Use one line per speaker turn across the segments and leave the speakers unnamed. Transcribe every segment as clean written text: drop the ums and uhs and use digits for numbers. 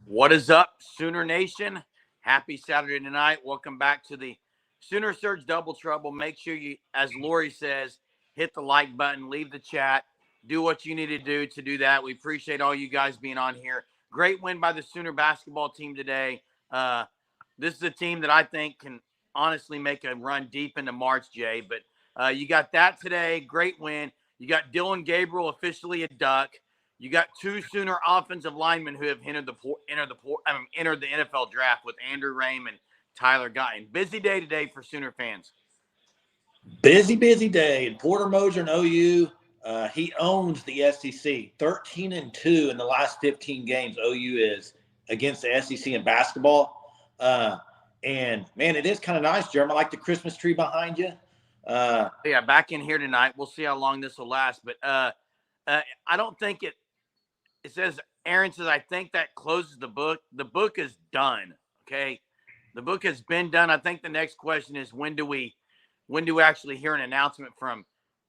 What is up, Sooner Nation? Happy Saturday night. Welcome back to the Sooner Surge Double Trouble. Make sure you, as Lori says, hit the like button, leave the chat, do what you need to do that. We appreciate all you guys being on here. Great win by the Sooner basketball team today. This is a team that I think can honestly make a run deep into March, Jay. But you got that today. Great win. You got Dylan Gabriel officially a Duck. You got two Sooner offensive linemen who have entered the NFL draft with Andrew Rame and Tyler Guyton. Busy day today for Sooner fans.
Busy day. And Porter Moser and OU, he owns the SEC. 13-2 in the last 15 games OU is against the SEC in basketball. And, man, it is kind of nice, Jeremy. I like the Christmas tree behind you.
Yeah, back in here tonight. We'll see how long this will last. But I don't think it says, Aaron says, I think that closes the book. The book is done, okay? The book has been done. I think the next question is when do we actually hear an announcement from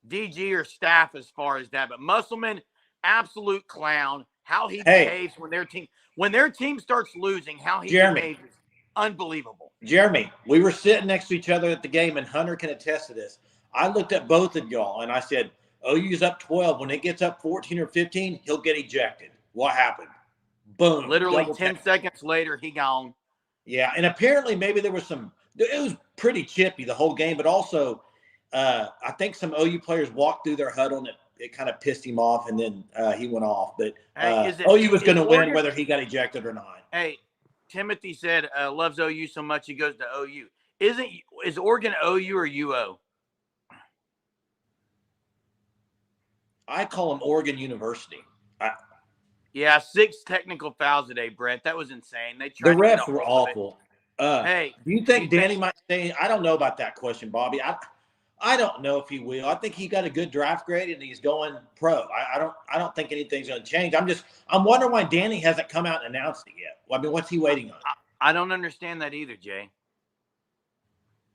DG or staff as far as that? But Musselman, absolute clown. How he behaves when their team starts losing, how he behaves is unbelievable.
Jeremy, we were sitting next to each other at the game, and Hunter can attest to this. I looked at both of y'all, and I said, OU's up 12. When it gets up 14 or 15, he'll get ejected. What happened? Boom.
Literally 10 seconds later, he gone.
Yeah, and apparently maybe there was it was pretty chippy the whole game, but also I think some OU players walked through their huddle, and it kind of pissed him off, and then he went off. But OU was going to win whether he got ejected or not.
Hey, Timothy said loves OU so much he goes to OU. Is Oregon OU or UO?
I call them Oregon University.
Yeah, 6 technical fouls today, Brett. That was insane.
The refs were awful.
Hey,
do you think Danny might stay? I don't know about that question, Bobby. I don't know if he will. I think he got a good draft grade and he's going pro. I don't think anything's going to change. I'm wondering why Danny hasn't come out and announced it yet. I mean, what's he waiting on?
I don't understand that either, Jay.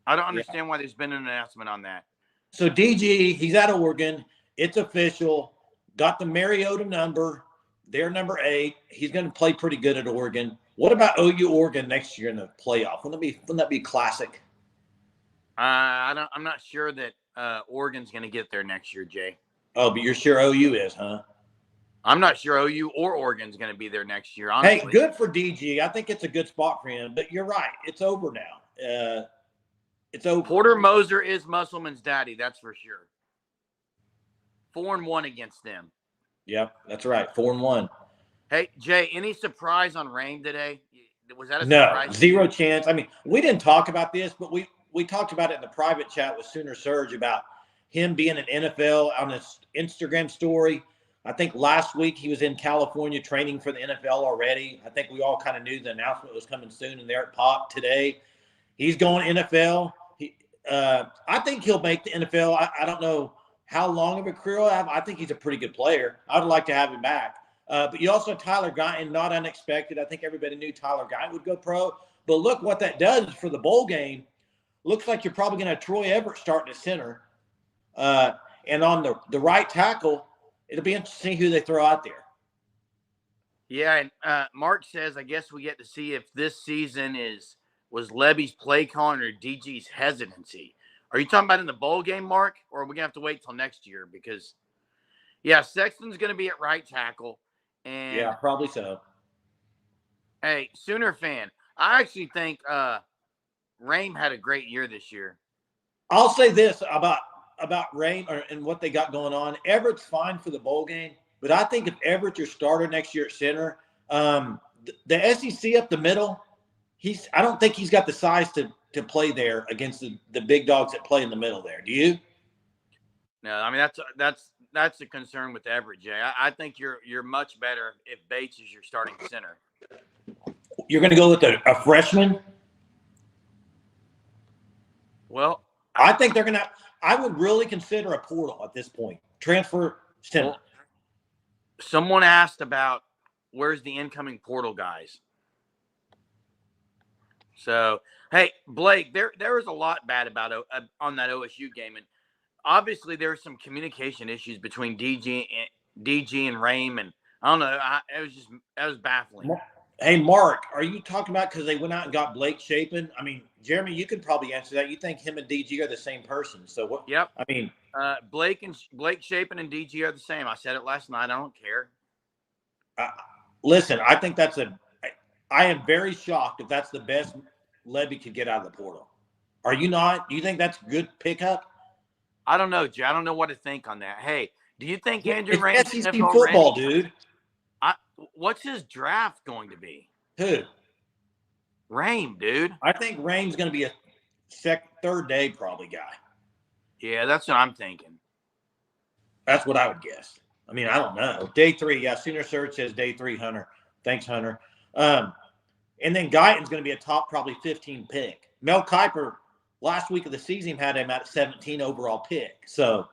I don't understand why there's been an announcement on that.
So DG, he's at Oregon. It's official. Got the Mariota number. They're number 8. He's going to play pretty good at Oregon. What about OU Oregon next year in the playoff? Wouldn't that be classic?
I'm not sure that Oregon's going to get there next year, Jay.
Oh, but you're sure OU is, huh?
I'm not sure OU or Oregon's going to be there next year, honestly.
Hey, good for DG. I think it's a good spot for him. But you're right. It's over now. It's over.
Porter Moser is Musselman's daddy, that's for sure. 4-1 against them.
Yep, that's right. 4-1.
Hey, Jay, any surprise on Rame today? Was that a surprise?
No, zero chance. I mean, we didn't talk about this, but we talked about it in the private chat with Sooner Surge about him being an NFL on his Instagram story. I think last week he was in California training for the NFL already. I think we all kind of knew the announcement was coming soon, and there it popped today. He's going NFL. I think he'll make the NFL. I don't know how long of a career he'll have. I think he's a pretty good player. I would like to have him back. But you also have Tyler Guyton, not unexpected. I think everybody knew Tyler Guyton would go pro. But look what that does for the bowl game. Looks like you're probably going to have Troy Everett starting at center. And on the right tackle, it'll be interesting to see who they throw out there.
Yeah, and Mark says, I guess we get to see if this season was Levy's play calling or DG's hesitancy. Are you talking about in the bowl game, Mark, or are we going to have to wait till next year? Because, yeah, Sexton's going to be at right tackle. And
yeah, probably so.
Hey, Sooner fan, I actually think Rame had a great year this year.
I'll say this about Rame and what they got going on. Everett's fine for the bowl game, but I think if Everett's your starter next year at center, the SEC up the middle, I don't think he's got the size to play there against the big dogs that play in the middle there. Do you?
No, I mean that's a concern with Everett, Jay. I think you're much better if Bates is your starting center.
You're going to go with a freshman?
Well,
I think they're going to – I would really consider a portal at this point. Transfer center. Well,
someone asked about where's the incoming portal guys. So, hey, Blake, there was a lot bad about on that OSU game. And obviously there were some communication issues between DG and Rame. And I don't know. It was baffling.
Hey, Mark, are you talking about because they went out and got Blake Shapen? I mean, Jeremy, you could probably answer that. You think him and DG are the same person. So what?
Yep.
I mean,
Blake Shapen and DG are the same. I said it last night. I don't care.
listen, I think I am very shocked if that's the best Levy could get out of the portal. Are you not? Do you think that's a good pickup?
I don't know, Jay. I don't know what to think on that. Hey, do you think Andrew Rain's
It's
sniffed
SEC football,
already?
dude.
What's his draft going to be?
Who?
Rain, dude.
I think Rain's going to be a third day probably guy.
Yeah, that's what I'm thinking.
That's what I would guess. I mean, I don't know. Day 3, yeah. Sooner Search says day 3, Hunter. Thanks, Hunter. And then Guyton's going to be a top probably 15 pick. Mel Kiper, last week of the season, had him at 17 overall pick. So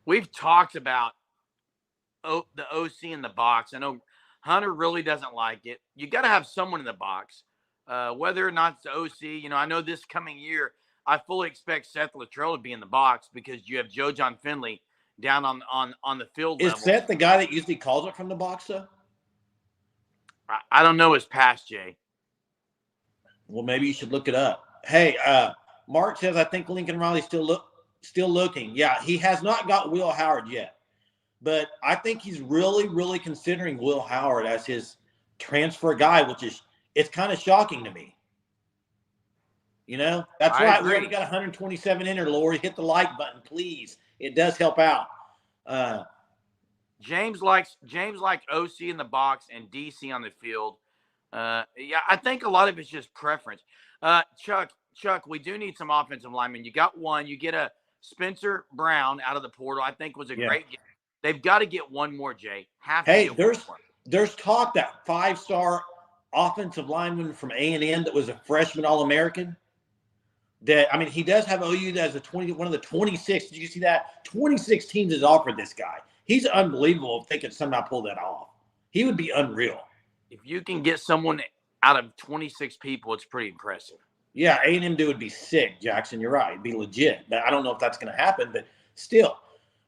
we've talked about the OC in the box. I know Hunter really doesn't like it. You got to have someone in the box, whether or not it's the OC. You know, I know this coming year, I fully expect Seth Luttrell to be in the box because you have Joe John Finley down on the field level.
Is Seth the guy that usually calls it from the box, though?
I don't know his past, Jay.
Well, maybe you should look it up. Hey, Mark says, I think Lincoln Riley's still looking. Yeah, he has not got Will Howard yet. But I think he's really, really considering Will Howard as his transfer guy, it's kind of shocking to me. You know, that's right. We already got 127 in there, Lori. Hit the like button, please. It does help out.
James likes OC in the box and DC on the field. Yeah, I think a lot of it's just preference. Chuck, we do need some offensive linemen. You got one. You get a Spencer Brown out of the portal. I think was a great game. They've got to get one more, Jay.
There's talk that 5-star offensive lineman from A&M that was a freshman All-American. That, I mean, he does have OU as one of the 26. Did you see that? 26 teams has offered this guy. He's unbelievable if they could somehow pull that off. He would be unreal.
If you can get someone out of 26 people, it's pretty impressive.
Yeah, A&M dude would be sick, Jackson. You're right. It'd be legit. But I don't know if that's going to happen, but still.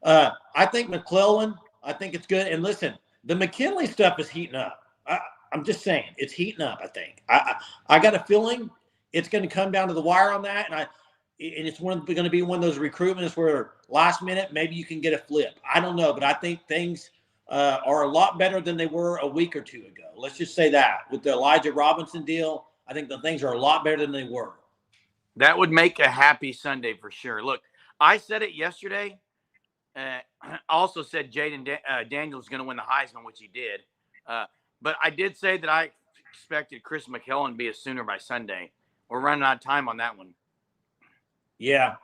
I think McClellan, I think it's good. And listen, the McKinley stuff is heating up. I'm just saying, it's heating up, I think. I got a feeling it's going to come down to the wire on that, and it's going to be one of those recruitments where last minute maybe you can get a flip. I don't know, but I think things are a lot better than they were a week or two ago. Let's just say that. With the Elijah Robinson deal, I think the things are a lot better than they were.
That would make a happy Sunday for sure. Look, I said it yesterday. Also said Jaden Daniels is going to win the Heisman, which he did. But I did say that I expected Chris McKellen to be a Sooner by Sunday. We're running out of time on that one.
Yeah.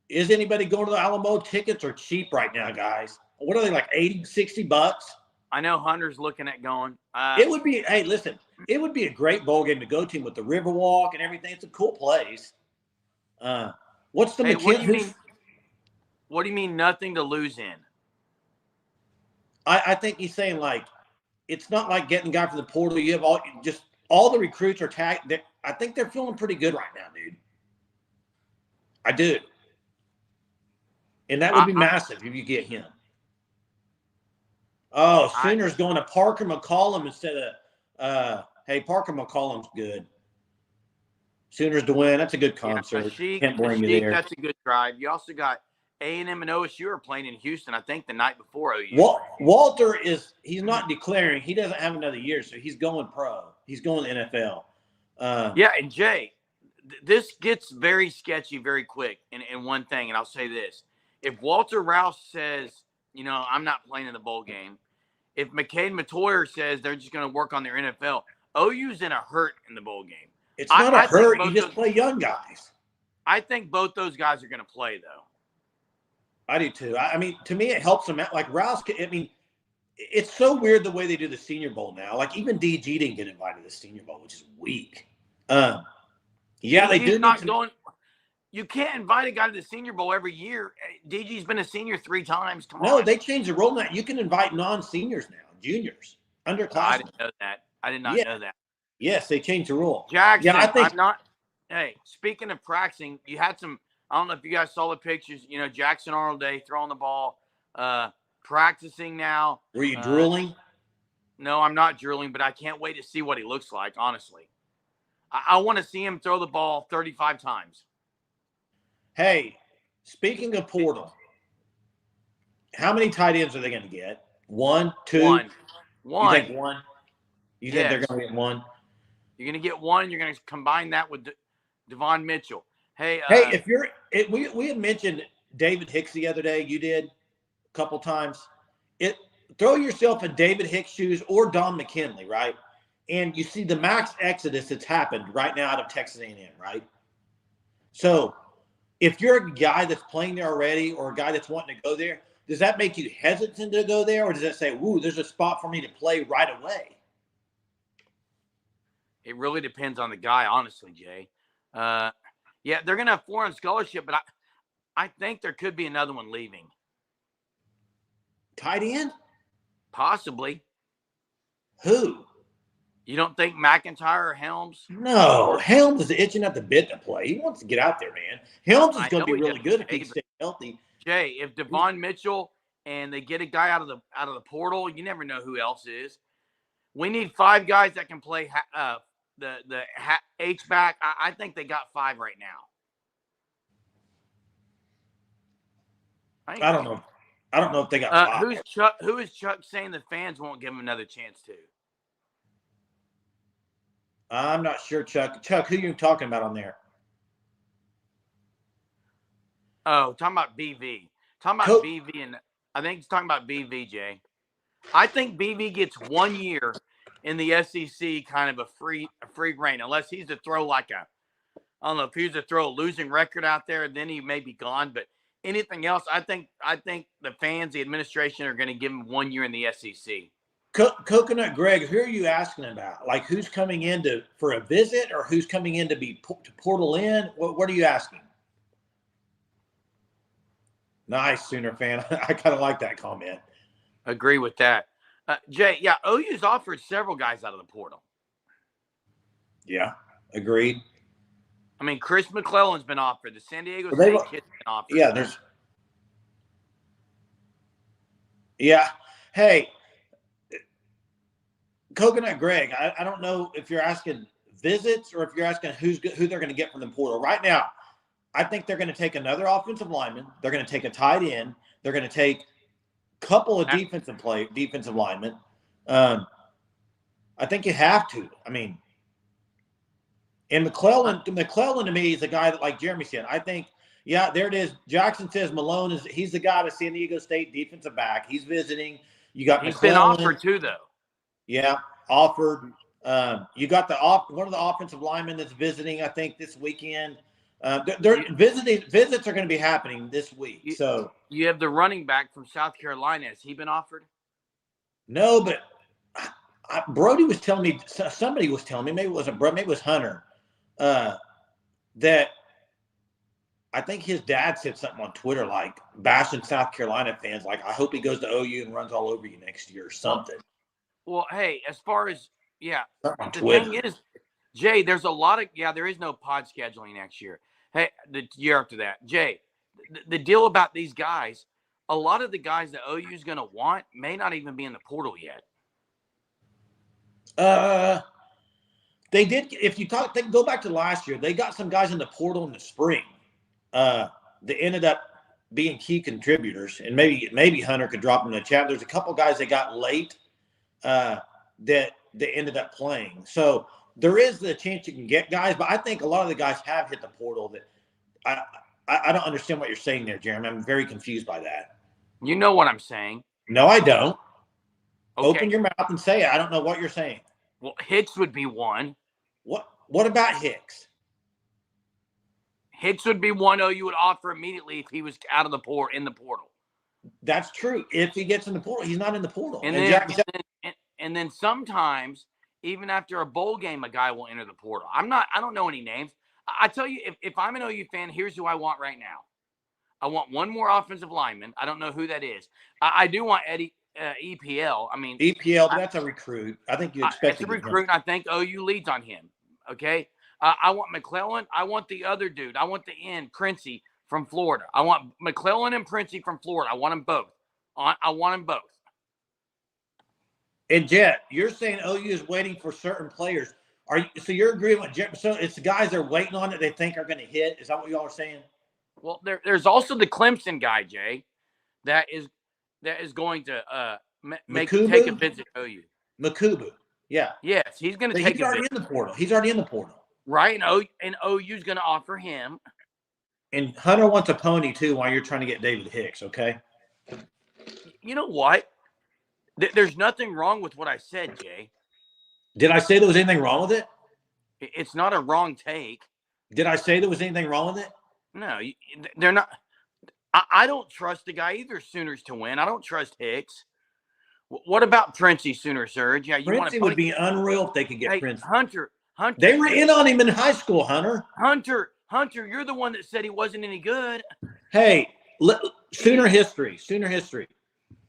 Is anybody going to the Alamo? Tickets are cheap right now, guys. What are they, like $80-$60?
I know Hunter's looking at going.
It would be, hey, listen, it would be a great bowl game to go to with the Riverwalk and everything. It's a cool place. What's the McKinley?
What do you mean nothing to lose in?
I think he's saying, like, it's not like getting a guy from the portal. You have all the recruits are tagged. I think they're feeling pretty good right now, dude. I do. And that would be massive if you get him. Oh, Sooners going to Parker McCollum instead of hey, Parker McCollum's good. Sooners to win. That's a good concert. Can't blame you there.
That's a good drive. You also got A&M and OSU are playing in Houston, I think, the night before OU.
Walter he's not declaring. He doesn't have another year, so he's going pro. He's going to NFL.
Yeah, and Jay, this gets very sketchy very quick in one thing, and I'll say this. If Walter Rouse says, you know, I'm not playing in the bowl game, if McCain Matoyer says they're just going to work on their NFL, OU's in a hurt in the bowl game.
It's not a hurt. You just play young guys.
I think both those guys are going to play, though.
I do, too. I mean, to me, it helps them out. Like, Rouse, I mean, it's so weird the way they do the Senior Bowl now. Like, even DG didn't get invited to the Senior Bowl, which is weak. Yeah, they do.
You can't invite a guy to the Senior Bowl every year. DG's been a senior 3 times.
No, they changed the rule now. You can invite non-seniors now, juniors, underclassmen.
I didn't know that. I did not know that.
Yes, they changed the rule.
Jackson, yeah, I think I'm not. Hey, speaking of practicing, you had some. I don't know if you guys saw the pictures. You know, Jackson Arnold Day throwing the ball, practicing now.
Were you drooling?
No, I'm not drooling, but I can't wait to see what he looks like, honestly. I want to see him throw the ball 35 times.
Hey, speaking of portal, how many tight ends are they going to get? One, two?
One.
You think
One.
one? You think they're
Yes.
going to get one?
You're going to get one. You're going to combine that with Devon Mitchell. Hey,
Hey, if you're, we had mentioned David Hicks the other day. You did a couple times. Throw yourself in David Hicks' shoes or Don McKinley, right? And you see the max exodus that's happened right now out of Texas A&M, right? So if you're a guy that's playing there already or a guy that's wanting to go there, does that make you hesitant to go there, or does that say, "Ooh, there's a spot for me to play right away"?
it really depends on the guy, honestly, Jay. Yeah, they're going to have 4 on scholarship, but I think there could be another one leaving.
Tight end?
Possibly.
Who?
You don't think McIntyre or Helms?
No, Helms is itching at the bit to play. He wants to get out there, man. Helms is going to be really good if he stays healthy.
Jay, if Devon Mitchell and they get a guy out of the portal, you never know who else is. We need 5 guys that can play the H back. I think they got 5 right now.
I don't know. I don't know if they got 5.
Who is Chuck saying the fans won't give him another chance to?
I'm not sure, Chuck. Chuck, who are you talking about on there?
Oh, talking about BV. Talking about BV, and I think he's talking about BV, Jay. I think BV gets 1 year in the SEC, kind of a free reign, unless he's to throw I don't know if he's to throw a losing record out there, then he may be gone. But anything else, I think the fans, the administration are going to give him 1 year in the SEC.
Coconut Greg, who are you asking about? Like who's coming in for a visit, or who's coming in to portal in? What are you asking? Nice, Sooner fan. I kind of like that comment.
Agree with that. Jay, yeah, OU's offered several guys out of the portal.
Yeah, agreed.
I mean, Chris McClellan's been offered. The San Diego State kid's been offered.
Yeah, Yeah. Hey, Coconut Greg, I don't know if you're asking visits or if you're asking who they're going to get from the portal. Right now, I think they're going to take another offensive lineman. They're going to take a tight end. They're going to take a couple of defensive linemen. I think you have to. I mean, and McClellan to me is a guy that, like Jeremy said, I think, yeah, there it is. Jackson says Malone he's the guy to San Diego State defensive back. He's visiting. You got
He's
McClellan.
been offered too, though.
Yeah, offered. You got one of the offensive linemen that's visiting, I think, this weekend. Visits are going to be happening this week. So
you have the running back from South Carolina. Has he been offered?
No, but Brody was telling me, somebody was telling me, maybe it wasn't Brody, maybe it was Hunter, that I think his dad said something on Twitter like bashing South Carolina fans, like, I hope he goes to OU and runs all over you next year or something.
Well, hey, as far as,
the
Twitter. Thing is, Jay, there's a lot of, there is no pod scheduling next year. Hey, the year after that. Jay, the deal about these guys, a lot of the guys that OU is going to want may not even be in the portal yet.
They did. If you go back to last year, they got some guys in the portal in the spring that ended up being key contributors, and maybe Hunter could drop them in the chat. There's a couple guys they got late that ended up playing. So there is the chance you can get guys, but I think a lot of the guys have hit the portal. That I don't understand what you're saying there, Jeremy. I'm very confused by that.
You know what I'm saying?
No, I don't.
Okay.
Open your mouth and say it. I don't know what you're saying.
Well, Hicks would be one.
What about Hicks?
Hicks would be one OU would offer immediately if he was out of the portal, in the portal.
That's true. If he gets in the portal, he's not in the portal.
And then sometimes, even after a bowl game, a guy will enter the portal. I don't know any names. I tell you, if I'm an OU fan, here's who I want right now. I want one more offensive lineman. I don't know who that is. I do want Eddie EPL. I mean,
EPL, but that's a recruit. I think you expect
it's a recruit. I think OU leads on him. Okay. I want McClellan. I want the other dude. I want the end, Princey from Florida. I want McClellan and Princey from Florida. I want them both. I want them both.
And Jet, you're saying OU is waiting for certain players. So you're agreeing with Jet? So it's the guys they're waiting on that they think are going to hit. Is that what y'all are saying?
Well, there's also the Clemson guy, Jay, that is going to take a visit to OU.
Makubu. Yeah.
Yes, he's going to take a visit.
In the portal. He's already in the portal.
Right, and OU's going to offer him.
And Hunter wants a pony too while you're trying to get David Hicks, okay?
You know what? There's nothing wrong with what I said, Jay.
Did I say there was anything wrong with it?
It's not a wrong take.
Did I say there was anything wrong with it?
No, they're not. I don't trust the guy either, Sooners to win. I don't trust Hicks. What about Princey, Sooner Surge? Yeah,
Princey would be unreal if they could get Princey.
Hunter.
They were in on him in high school, Hunter.
Hunter, you're the one that said he wasn't any good.
Hey, Sooner history.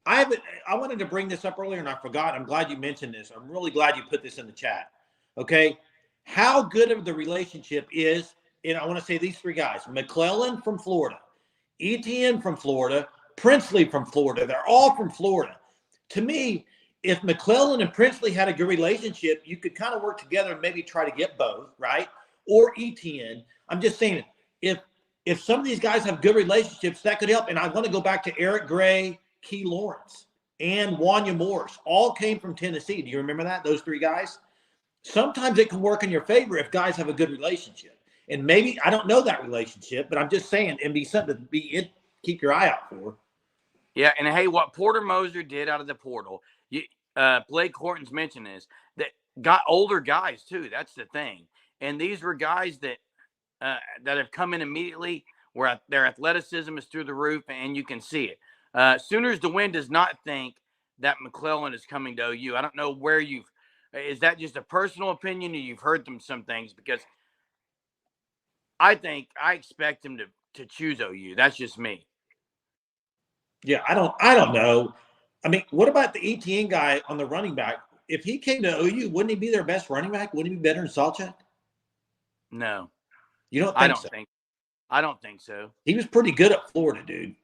I wanted to bring this up earlier and I forgot. I'm glad you mentioned this. I'm really glad you put this in the chat. Okay. How good of the relationship is, and I want to say these three guys, McClellan from Florida, Etienne from Florida, Princely from Florida. They're all from Florida. To me, if McClellan and Princely had a good relationship, you could kind of work together and maybe try to get both, right? Or Etienne. I'm just saying, if some of these guys have good relationships, that could help. And I want to go back to Eric Gray, Key Lawrence, and Wanya Morris. All came from Tennessee. Do you remember that? Those three guys? Sometimes it can work in your favor if guys have a good relationship. And maybe, I don't know that relationship, but I'm just saying it'd be something to keep your eye out for.
Yeah, and hey, what Porter Moser did out of the portal, Blake Horton's mentioned this, that got older guys too. That's the thing. And these were guys that have come in immediately where their athleticism is through the roof, and you can see it. Sooners to win does not think that McClellan is coming to OU. I don't know where is that just a personal opinion or you've heard some things? Because I expect him to choose OU. That's just me.
Yeah, I don't know. I mean, what about the Etienne guy on the running back? If he came to OU, wouldn't he be their best running back? Wouldn't he be better than Salchuk?
No.
You don't think so?
I don't think so.
He was pretty good at Florida, dude.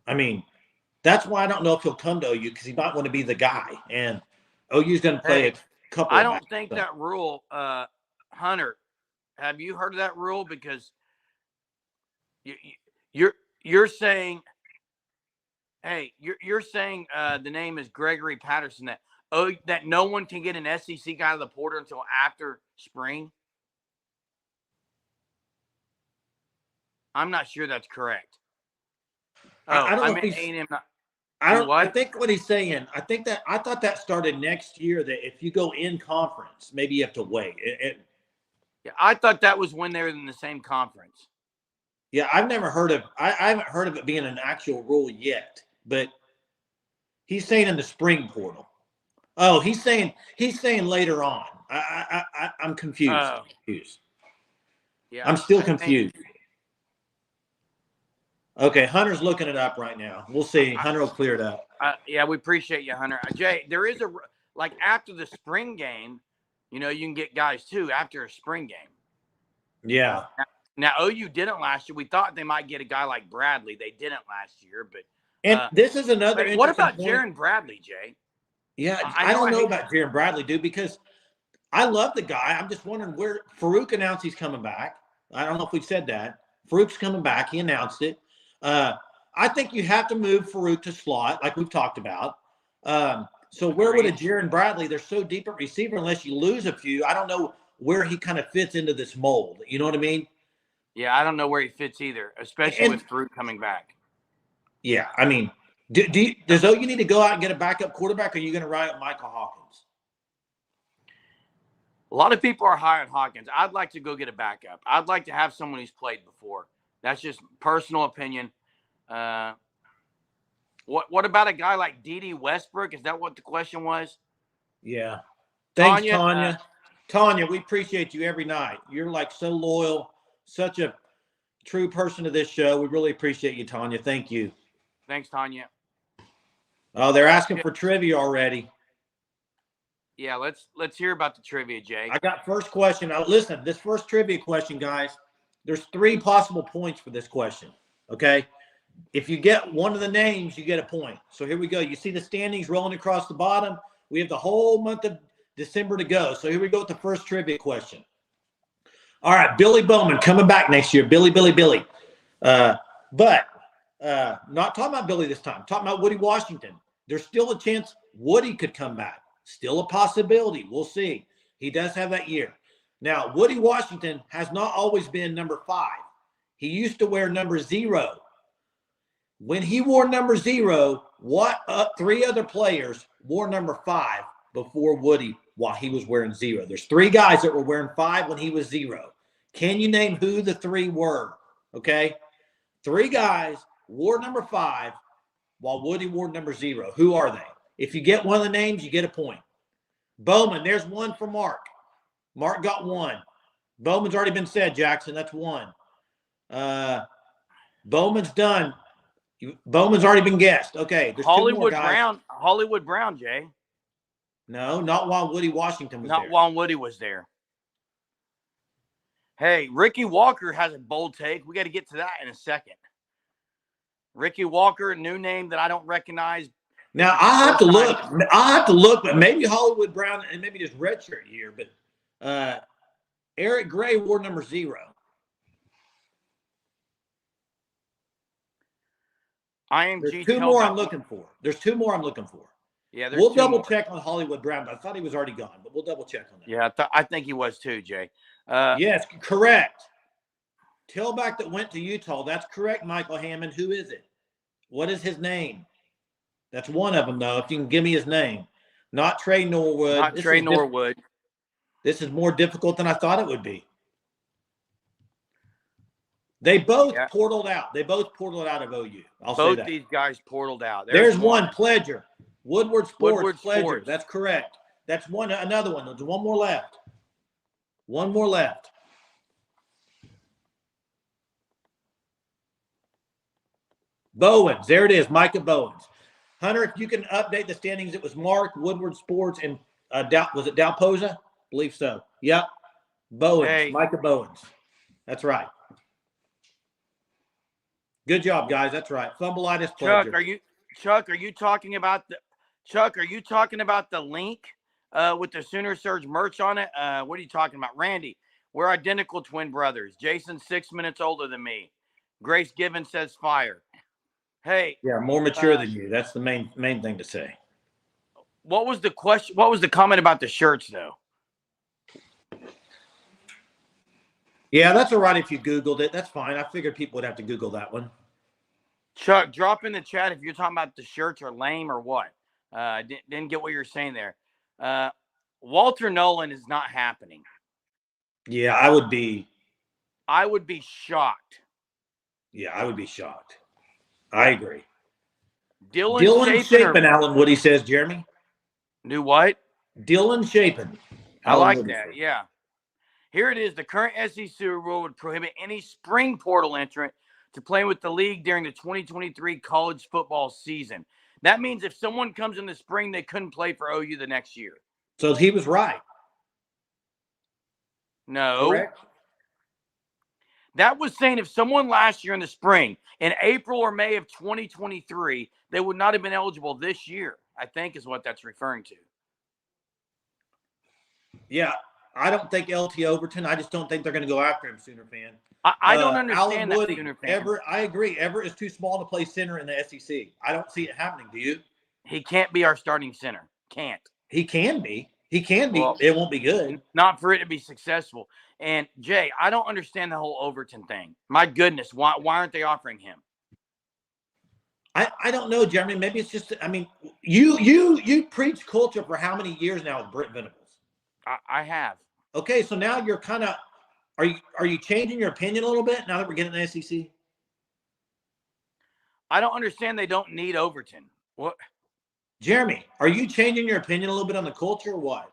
I mean, that's why I don't know if he'll come to OU, because he might want to be the guy. And OU's going to play a couple.
I don't think that rule, Hunter. Have you heard of that rule? Because you're saying, hey, you're saying the name is Gregory Patterson, that no one can get an SEC guy to the portal until after spring. I'm not sure that's correct.
I don't know if he's. I think what he's saying, I thought that started next year, that if you go in conference, maybe you have to wait.
Yeah, I thought that was when they were in the same conference.
Yeah, I haven't heard of it being an actual rule yet, but he's saying in the spring portal. Oh, he's saying later on. I'm confused. Yeah, I'm still confused. Okay, Hunter's looking it up right now. We'll see. Hunter will clear it up.
Yeah, we appreciate you, Hunter. Jay, there is after the spring game, you can get guys too after a spring game.
Yeah.
Now OU didn't last year. We thought they might get a guy like Bradley. They didn't last year, but
this is another interesting
what about
point.
Jaron Bradley, Jay?
Yeah, I don't know about Jaron Bradley, dude, because I love the guy. I'm just wondering where Farouk announced he's coming back. I don't know if we said that. Farouk's coming back. He announced it. I think you have to move Farouk to slot, like we've talked about. So where would a Jaron Bradley? They're so deep at receiver, unless you lose a few. I don't know where he kind of fits into this mold. You know what I mean?
Yeah, I don't know where he fits either, especially with Farouk coming back.
Yeah, I mean, does OU need to go out and get a backup quarterback, or are you going to ride up Michael Hawkins?
A lot of people are high on Hawkins. I'd like to go get a backup. I'd like to have someone who's played before. That's just personal opinion. What about a guy like D.D. Westbrook? Is that what the question was?
Yeah. Thanks, Tanya. Tanya, we appreciate you every night. You're like so loyal, such a true person to this show. We really appreciate you, Tanya. Thank you.
Thanks, Tanya.
Oh, they're asking for trivia already.
Yeah, let's hear about the trivia, Jay.
I got first question. Now, listen, this first trivia question, guys, there's 3 possible points for this question, okay? If you get one of the names, you get a point. So here we go. You see the standings rolling across the bottom. We have the whole month of December to go. So here we go with the first trivia question. All right, Billy Bowman coming back next year. Billy. But not talking about Billy this time. Talking about Woody Washington. There's still a chance Woody could come back. Still a possibility. We'll see. He does have that year. Now, Woody Washington has not always been number 5. He used to wear number 0. When he wore number 0, what 3 other players wore number 5 before Woody while he was wearing 0? There's 3 guys that were wearing 5 when he was 0. Can you name who the 3 were? Okay. 3 guys wore number 5 while Woody wore number 0. Who are they? If you get one of the names, you get a point. Bowman, there's 1 for Mark. Mark got 1. Bowman's already been said, Jackson. That's 1. Bowman's done. Bowman's already been guessed. Okay. There's
Hollywood
2 more guys.
Brown. Hollywood Brown, Jay.
No, not while Woody Washington was there.
Not while Woody was there. Hey, Ricky Walker has a bold take. We got to get to that in a second. Ricky Walker, a new name that I don't recognize.
Now, I'll have to look, but maybe Hollywood Brown and maybe just redshirt year. But Eric Gray wore number 0. There's 2 more I'm looking for.
Yeah,
we'll double check on Hollywood Brown. But I thought he was already gone, but we'll double check on that.
Yeah, I think he was too, Jay.
Yes, correct. Tailback that went to Utah. That's correct, Michael Hammond. Who is it? What is his name? That's one of them, though. If you can give me his name. Not Trey Norwood.
Not Trey Norwood.
This is more difficult than I thought it would be. They both portaled out. They both portaled out of OU. I'll say that.
Both these guys portaled out.
There's one, Pledger. Woodward Sports, Pledger.
Sports.
That's correct. That's one. Another one. There's one more left. One more left. Bowens. There it is. Micah Bowens. Hunter, if you can update the standings, it was Mark, Woodward Sports, and was it Dalpoza? I believe so. Yep. Bowens. Hey. Micah Bowens. That's right. Good job, guys. That's right. Fumbleitis.
Chuck, are you talking about the link with the Sooner Surge merch on it? What are you talking about? Randy, we're identical twin brothers. Jason's 6 minutes older than me. Grace Given says fire. Hey.
Yeah, more mature than you. That's the main thing to say.
What was the question? What was the comment about the shirts, though?
Yeah, that's all right if you Googled it. That's fine. I figured people would have to Google that one.
Chuck, drop in the chat if you're talking about the shirts are lame or what. Didn't get what you're saying there. Walter Nolan is not happening.
Yeah, I would be
shocked.
Yeah, I would be shocked. I agree.
Dylan
Chapin, Alan Woody says, Jeremy.
New what?
Dylan Chapin.
I like that, yeah. Here it is. The current SEC rule would prohibit any spring portal entrant to play with the league during the 2023 college football season. That means if someone comes in the spring, they couldn't play for OU the next year.
So he was right.
No.
Correct.
That was saying if someone last year in the spring, in April or May of 2023, they would not have been eligible this year, I think is what that's referring to.
Yeah. I don't think LT Overton. I just don't think they're going to go after him, Sooner fan.
I don't understand
Alan Woody,
that, Sooner fan.
Everett, I agree. Everett is too small to play center in the SEC. I don't see it happening. Do you?
He can't be our starting center. Can't.
He can be. He can be. Well, it won't be good.
Not for it to be successful. And, Jay, I don't understand the whole Overton thing. My goodness, why aren't they offering him?
I don't know, Jeremy. Maybe it's just, I mean, you preach culture for how many years now with Brent Venables?
I have.
Okay, so now you're kind of are you changing your opinion a little bit now that we're getting the SEC?
I don't understand they don't need Overton. What?
Jeremy, are you changing your opinion a little bit on the culture or what?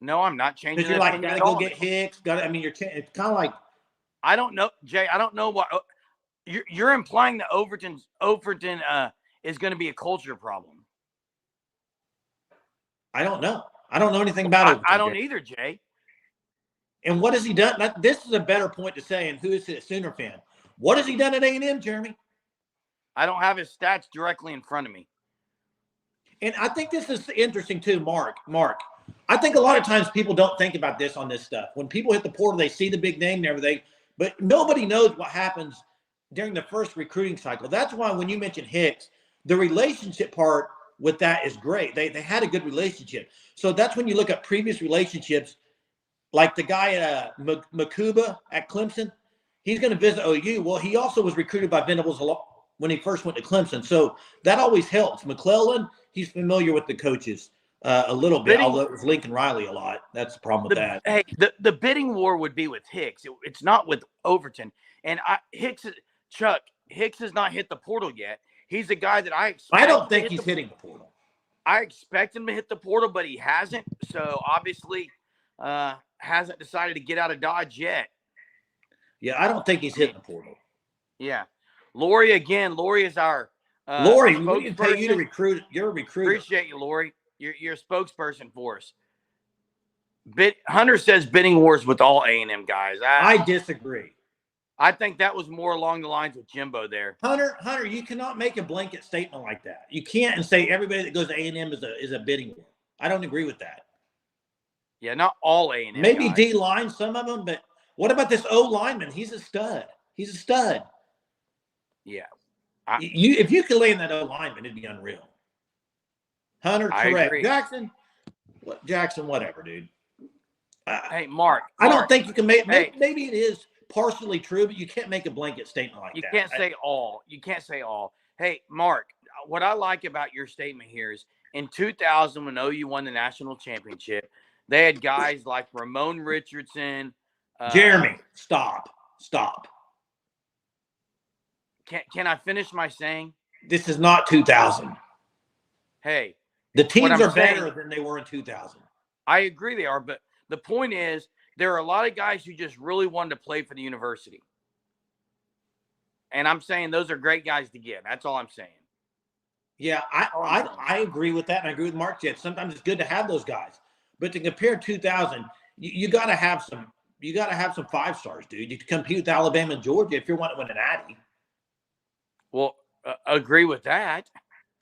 No, I'm not changing.
Because you're like, gotta go get Hicks. It's kind of like.
I don't know, Jay. I don't know what you're implying that Overton is going to be a culture problem.
I don't know. I don't know anything about it.
I don't either, Jay.
And what has he done? This is a better point to say, and who is a Sooner fan? What has he done at A&M, Jeremy?
I don't have his stats directly in front of me.
And I think this is interesting too, Mark. I think a lot of times people don't think about this on this stuff. When people hit the portal, they see the big name and everything, but nobody knows what happens during the first recruiting cycle. That's why when you mentioned Hicks, the relationship part with that is great. They had a good relationship. So that's when you look at previous relationships, like the guy at Makuba at Clemson. He's going to visit OU. Well, he also was recruited by Venables when he first went to Clemson. So that always helps. McClellan, he's familiar with the coaches a little bit, although it was Lincoln Riley a lot. That's the problem with that.
Hey, the bidding war would be with Hicks. It's not with Overton. And Hicks has not hit the portal yet. He's a guy that I
don't think he's hitting the portal.
I expect him to hit the portal, but he hasn't. So obviously hasn't decided to get out of Dodge yet.
Yeah, I don't think he's hitting the portal.
Yeah. Lori is our
Lori, we didn't pay you to recruit. You're a recruiter.
Appreciate you, Lori. You're a spokesperson for us. Hunter says bidding wars with all A&M guys.
I disagree.
I think that was more along the lines of Jimbo there.
Hunter, you cannot make a blanket statement like that. You can't and say everybody that goes to A&M is a bidding war. I don't agree with that.
Yeah, not all A&M
Maybe
guys.
D-line, some of them, but what about this O lineman? He's a stud.
Yeah.
If you could land that O lineman, it'd be unreal. Hunter, correct. Jackson, whatever, dude.
Hey, Mark.
I don't think you can make. Maybe it is partially true, but you can't make a blanket statement like that.
You can't say all. You can't say all. Hey, Mark. What I like about your statement here is in 2000, when OU won the national championship, they had guys like Ramon Richardson.
Jeremy, stop.
Can I finish my saying?
This is not 2000.
Hey.
The teams are better than they were in 2000.
I agree they are, but the point is there are a lot of guys who just really wanted to play for the university. And I'm saying those are great guys to get. That's all I'm saying.
Yeah, I agree with that, and I agree with Mark Jett. Sometimes it's good to have those guys. But to compare 2000, you got to have some five stars, dude. You can compete with Alabama and Georgia if you want to win an Addy.
Well, agree with that.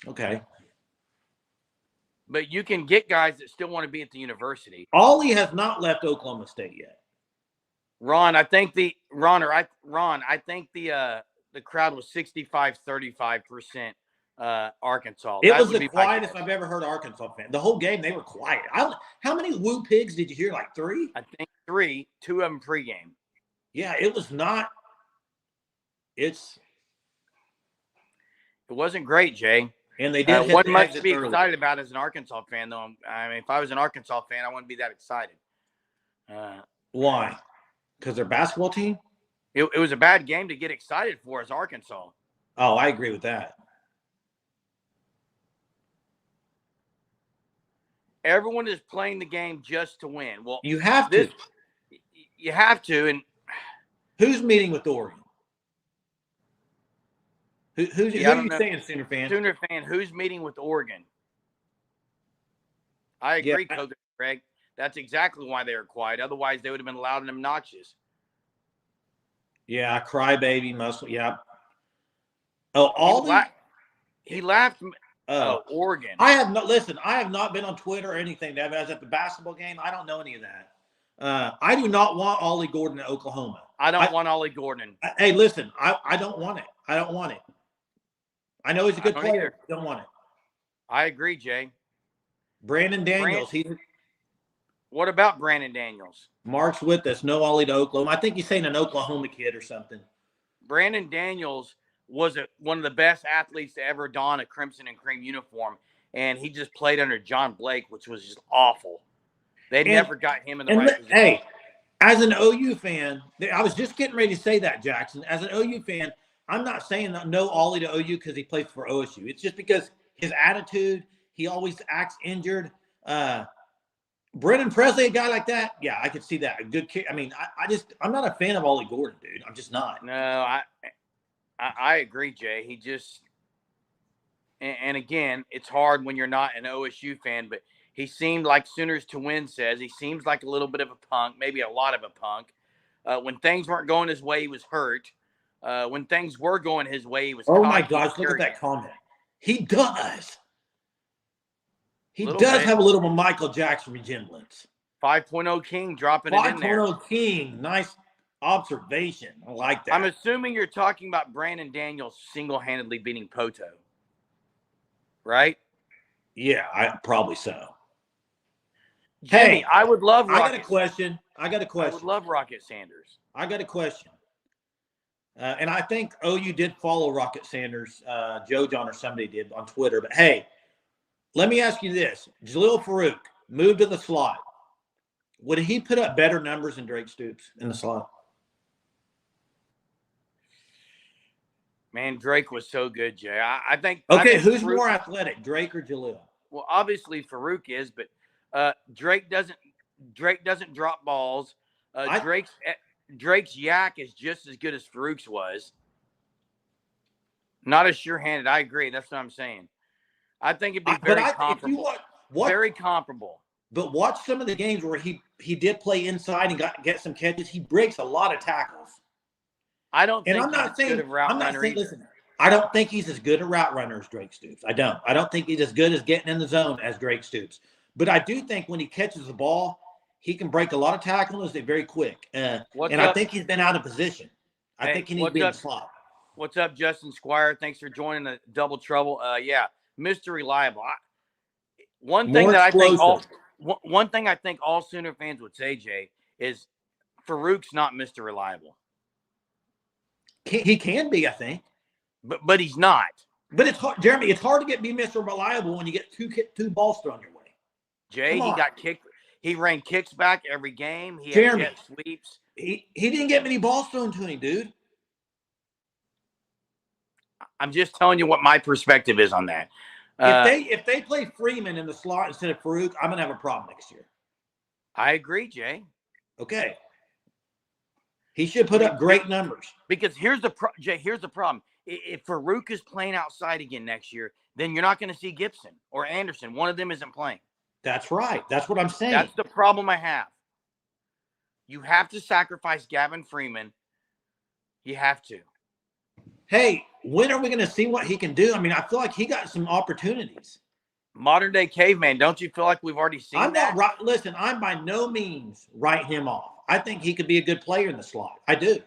Okay.
But you can get guys that still want to be at the university.
Ollie has not left Oklahoma State yet.
Ron, I think the crowd was 65-35% Arkansas.
It was the quietest I've ever heard Arkansas fan. The whole game, they were quiet. How many woo pigs did you hear? Like 3?
I think 3, 2 of them pregame.
Yeah, it was not. It
wasn't great, Jay.
And they did.
One much to be excited about as an Arkansas fan, though. I mean, if I was an Arkansas fan, I wouldn't be that excited.
Why? Because their basketball team?
It was a bad game to get excited for as Arkansas.
Oh, I agree with that.
Everyone is playing the game just to win. Well,
you have to.
You have to. And
who's meeting with Oregon? Who are you saying, Sooner fan?
Sooner fan, who's meeting with Oregon? I agree, Coach Greg. That's exactly why they were quiet. Otherwise, they would have been loud and obnoxious.
Yeah, crybaby muscle. Yeah. Oh, Aldi?
He laughed. Oregon.
I have not been on Twitter or anything. I was at the basketball game. I don't know any of that. I do not want Ollie Gordon at Oklahoma.
I don't want Ollie Gordon.
Hey, listen, I don't want it. I don't want it. I know he's a good player. I don't want it.
I agree, Jay.
Brandon Daniels.
What about Brandon Daniels?
Mark's with us. No Ollie to Oklahoma. I think he's saying an Oklahoma kid or something.
Brandon Daniels was one of the best athletes to ever don a crimson and cream uniform, and he just played under John Blake, which was just awful. They never got him in the right position.
Hey, as an OU fan, I was just getting ready to say that, Jackson. As an OU fan, I'm not saying no Ollie to OU because he plays for OSU. It's just because his attitude, he always acts injured. Brennan Presley, a guy like that, yeah, I could see that. A good kid. I mean, I'm not a fan of Ollie Gordon, dude. I'm just not.
No, I agree, Jay. He just and again, it's hard when you're not an OSU fan, but he seemed like Sooners to Win says he seems like a little bit of a punk, maybe a lot of a punk. When things weren't going his way, he was hurt. When things were going his way, he was
Oh my
cocky and
gosh, look at that
arrogant.
comment. He does. He
Little
does
bit.
have a little Michael Jackson resemblance.
5.0 King dropping it in there.
5.0 King. Nice observation. I like that.
I'm assuming you're talking about Brandon Daniels single-handedly beating Poto, right?
Yeah, probably so.
Jimmy,
Hey,
I would love Rocket.
I got a question.
I would love Rocket Sanders.
I got a question. And I think OU did follow Rocket Sanders. Joe John or somebody did on Twitter. But hey, let me ask you this. Jalil Farouk moved to the slot. Would he put up better numbers than Drake Stoops in the slot?
Man, Drake was so good, Jay. I think.
Okay,
I think
who's
Farouk,
more athletic, Drake or Jalil?
Well, obviously Farouk is, but Drake doesn't. Drake doesn't drop balls. Drake's yak is just as good as Farouk's was. Not as sure-handed. I agree. That's what I'm saying. I think it'd be very comparable. Very comparable.
But watch some of the games where he did play inside and get some catches. He breaks a lot of tackles.
I don't think
I'm not saying listen, I don't think he's as good a route runner as Drake Stoops. I don't. I don't think he's as good as getting in the zone as Drake Stoops. But I do think when he catches the ball, he can break a lot of tackles. They're very quick. I think he's been out of position. I think he needs to be in the slot.
What's up, Justin Squire? Thanks for joining the Double Trouble. Yeah, Mr. Reliable. One thing I think all Sooner fans would say, Jay, is Farouk's not Mr. Reliable.
He can be, I think.
But he's not.
But it's hard, Jeremy. It's hard to be Mr. Reliable when you get two balls thrown your way.
Jay, he got kicked. He ran kicks back every game. He
Jeremy,
had jet sweeps.
He didn't get many balls thrown to him, dude.
I'm just telling you what my perspective is on that.
If they play Freeman in the slot instead of Farouk, I'm gonna have a problem next year.
I agree, Jay.
Okay. He should put up great numbers.
Because here's the problem. If Farouk is playing outside again next year, then you're not going to see Gibson or Anderson. One of them isn't playing.
That's right. That's what I'm saying.
That's the problem I have. You have to sacrifice Gavin Freeman. You have to.
Hey, when are we going to see what he can do? I mean, I feel like he got some opportunities.
Modern day caveman. Don't you feel like we've already seen that?
Listen, I'm by no means write him off. I think he could be a good player in the slot. I do.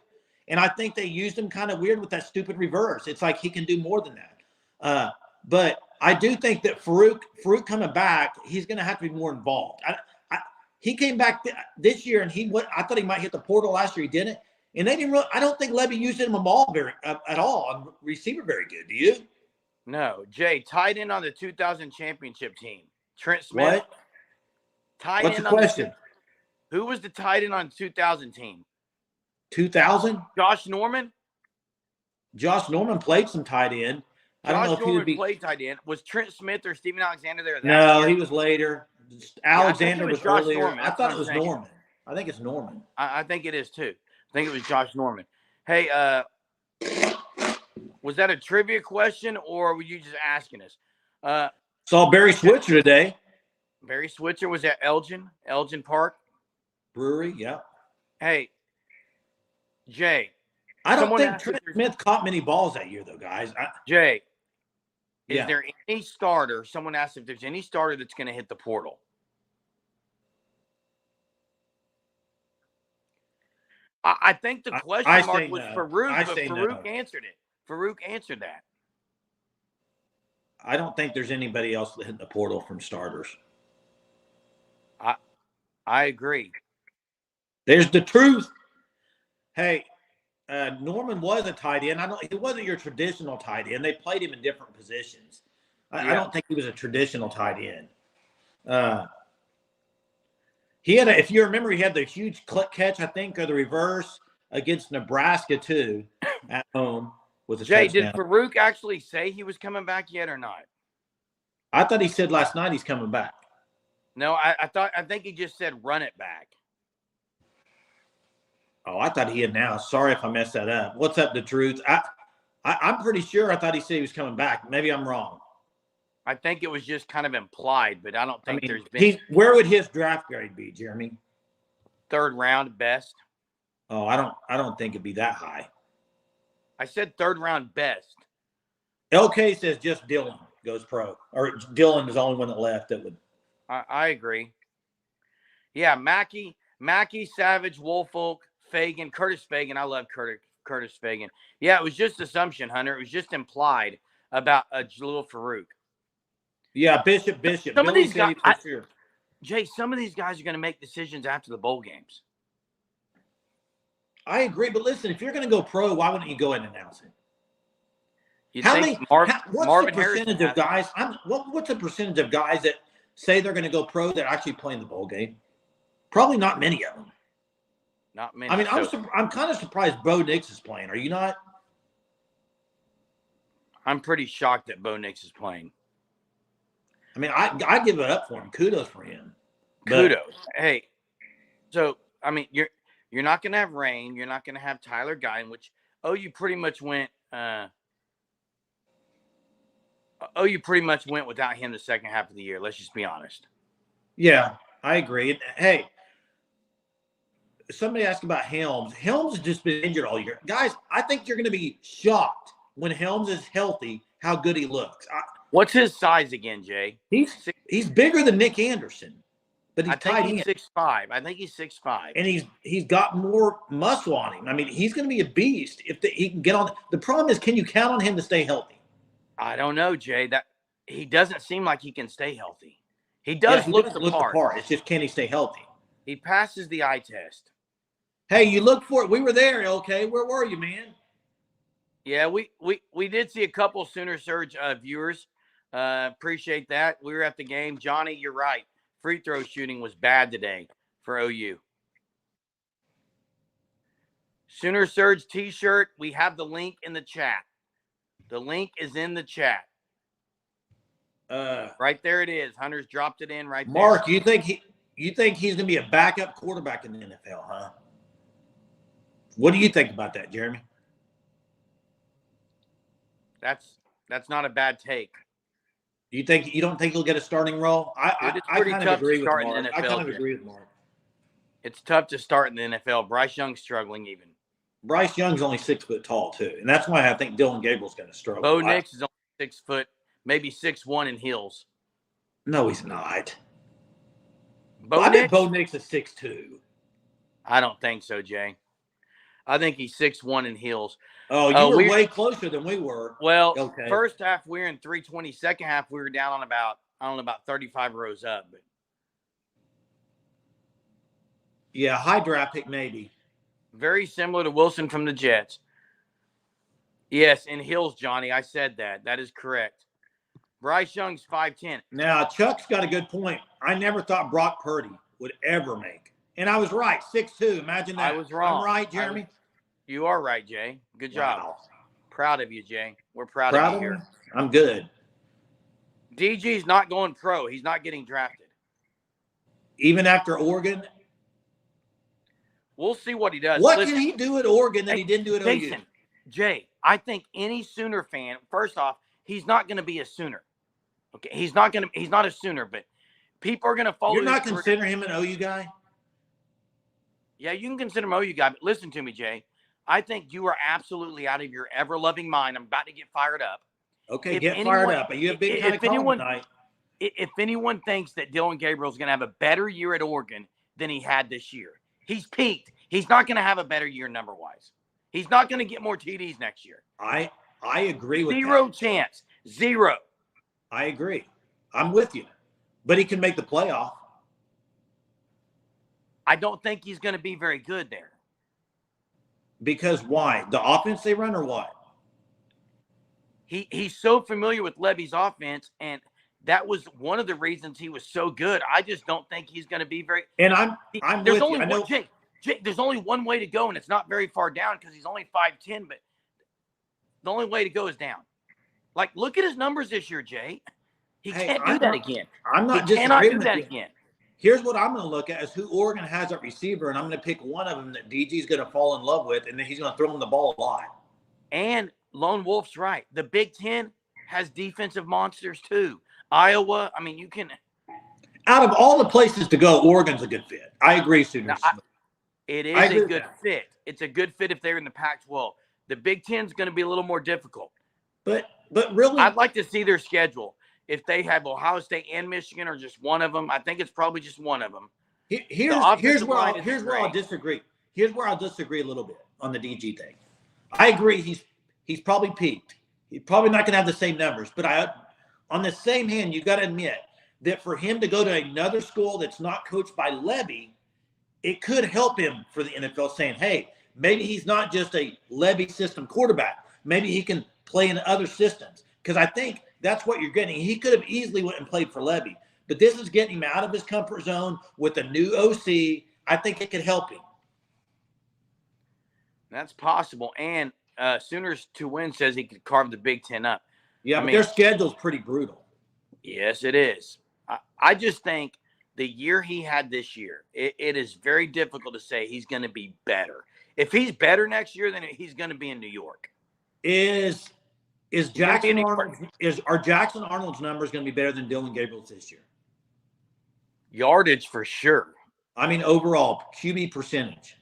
And I think they used him kind of weird with that stupid reverse. It's like he can do more than that. But I do think that Farouk coming back, he's going to have to be more involved. He came back this year, and I thought he might hit the portal last year. He didn't. And they didn't really, I don't think Levy used him all at all on receiver very good. Do you?
No. Jay, tied in on the 2000 championship team. Trent Smith.
What? What's the question?
Who was the tight end on the 2000 team?
2000?
Josh Norman?
Josh Norman played some tight end. I don't know if he would be
played tight end. Was Trent Smith or Steven Alexander there?
No, he was later. Alexander was
Josh
earlier.
Norman.
I thought it was Norman. I think it's Norman.
I think it is too. I think it was Josh Norman. Hey, was that a trivia question or were you just asking us?
Saw Barry Switzer today.
Barry Switzer was at Elgin Park
Brewery. Yeah.
Hey, Jay.
I don't think Trent Smith caught many balls that year, though, guys.
Jay, is there any starter? Someone asked if there's any starter that's going to hit the portal. I think the question mark was Farouk, but Farouk answered it. Farouk answered that.
I don't think there's anybody else that hit the portal from starters.
I agree.
There's the truth. Hey, Norman was a tight end. He wasn't your traditional tight end. They played him in different positions. I don't think he was a traditional tight end. He had, if you remember, he had the huge catch, I think, or the reverse against Nebraska too, at home with a touchdown.
Did Farouk actually say he was coming back yet or not?
I thought he said last night he's coming back.
No, I think he just said run it back.
Oh, I thought he announced. Sorry if I messed that up. What's up, the truth? I'm pretty sure I thought he said he was coming back. Maybe I'm wrong.
I think it was just kind of implied, but I don't think there's been.
Where would his draft grade be, Jeremy?
3rd round best.
Oh, I don't think it'd be that high.
I said third round best.
LK says just Dylan goes pro, or Dylan is the only one that left that would.
I agree. Yeah, Mackey, Savage, Woolfolk, Fagan, Curtis Fagan. I love Curtis Fagan. Yeah, it was just assumption, Hunter. It was just implied about Jalil Farouk.
Yeah, Bishop.
Some
Billy
of these
said
guys,
for sure.
Jay, some of these guys are going to make decisions after the bowl games.
I agree, but listen, if you're going to go pro, why wouldn't you go ahead and announce it? What's
Marvin
the percentage of guys? What's the percentage of guys that say they're going to go pro that actually play in the bowl game? Probably not many of them.
Not many.
I mean, I'm kind of surprised Bo Nix is playing. Are you not?
I'm pretty shocked that Bo Nix is playing.
I mean, I give it up for him. Kudos for him.
Kudos. Hey, so I mean, you're not going to have Rain. You're not going to have Tyler Guy, which you pretty much went. You pretty much went without him the second half of the year. Let's just be honest.
Yeah, I agree. And, hey, somebody asked about Helms. Helms has just been injured all year. Guys, I think you're going to be shocked when Helms is healthy how good he looks.
What's his size again, Jay?
He's bigger than Nick Anderson, but he's tight end.
6'5". I think he's 6'5".
And he's got more muscle on him. I mean, he's going to be a beast if he can get on. The problem is, can you count on him to stay healthy?
I don't know, Jay. That he doesn't seem like he can stay healthy. He does look the part.
It's just, can he stay healthy?
He passes the eye test.
Hey, you look for it. We were there, okay? Where were you, man?
Yeah, we did see a couple Sooner Surge viewers. Appreciate that. We were at the game. Johnny, you're right. Free throw shooting was bad today for OU. Sooner Surge t-shirt. We have the link in the chat. The link is in the chat. Right there it is. Hunter's dropped it in right there.
Mark, you think he's going to be a backup quarterback in the NFL, huh? What do you think about that, Jeremy?
That's not a bad take.
You don't think he'll get a starting role? I kind of agree with Mark. I kind of agree with Mark.
It's tough to start in the NFL. Bryce Young's struggling even.
Bryce Young's only 6 foot tall too, and that's why I think Dylan Gabriel's going to struggle.
Bo Nix is only 6 foot, maybe 6'1" in heels.
No, he's not.
I
bet Bo Nix is 6'2".
I don't think so, Jay. I think he's 6'1" in heels.
Oh, you were way closer than we were.
Well, okay. First half we were in 320. Second half we were down on about 35 rows up. But
yeah, high draft pick maybe.
Very similar to Wilson from the Jets. Yes, in heels, Johnny. I said that. That is correct. Bryce Young's 5'10".
Now, Chuck's got a good point. I never thought Brock Purdy would ever make. And I was right, 6'2". Imagine that.
I was wrong.
I'm right, Jeremy?
You are right, Jay. Good job. Wow. Proud of you, Jay. We're proud of you here.
I'm good.
DG's not going pro. He's not getting drafted.
Even after Oregon?
We'll see what he does.
What can he do at Oregon that he didn't do at OU?
Jay, I think any Sooner fan, first off, he's not going to be a Sooner. Okay, he's not a Sooner, but people are going to follow.
You're not considering him an OU guy?
Yeah, you can consider him an OU guy, but listen to me, Jay. I think you are absolutely out of your ever-loving mind. I'm about to get fired up.
Okay, fired up. You have been kind of calm tonight.
If anyone thinks that Dylan Gabriel's going to have a better year at Oregon than he had this year, he's peaked. He's not going to have a better year number-wise. He's not going to get more TDs next year.
I agree with
Zero
that.
Chance. Zero.
I agree. I'm with you. But he can make the playoff.
I don't think he's going to be very good there.
Because why? The offense they run or what?
He's so familiar with Levy's offense, and that was one of the reasons he was so good. I just don't think he's going to be very.
And I'm
there's
with
only
you. I know.
Jake, there's only one way to go, and it's not very far down because he's only 5'10", but the only way to go is down. Like, look at his numbers this year, Jay. He can't do that again.
I'm not
He cannot do
disagreeing
that
with you.
again.
Here's what I'm going to look at is who Oregon has at receiver, and I'm going to pick one of them that DG's going to fall in love with, and then he's going to throw him the ball a lot.
And Lone Wolf's right. The Big Ten has defensive monsters too. Iowa, I mean, you can.
Out of all the places to go, Oregon's a good fit. I agree, Sooners.
It is a good fit. It's a good fit if they're in the Pac-12. The Big Ten's going to be a little more difficult.
But really,
I'd like to see their schedule. If they have Ohio State and Michigan or just one of them, I think it's probably just one of them.
Here's where I'll disagree. Here's where I'll disagree a little bit on the DG thing. I agree he's probably peaked. He's probably not going to have the same numbers, but on the same hand, you got to admit that for him to go to another school that's not coached by Levy, it could help him for the NFL, saying, hey, maybe he's not just a Levy system quarterback. Maybe he can play in other systems. Because I think that's what you're getting. He could have easily went and played for Levy. But this is getting him out of his comfort zone with a new OC. I think it could help him.
That's possible. And Sooners to win says he could carve the Big Ten up.
Yeah, but their schedule's pretty brutal.
Yes, it is. I just think the year he had this year, it is very difficult to say he's going to be better. If he's better next year, then he's going to be in New York.
Are Jackson Arnold's numbers going to be better than Dylan Gabriel's this year?
Yardage for sure.
I mean, overall QB percentage.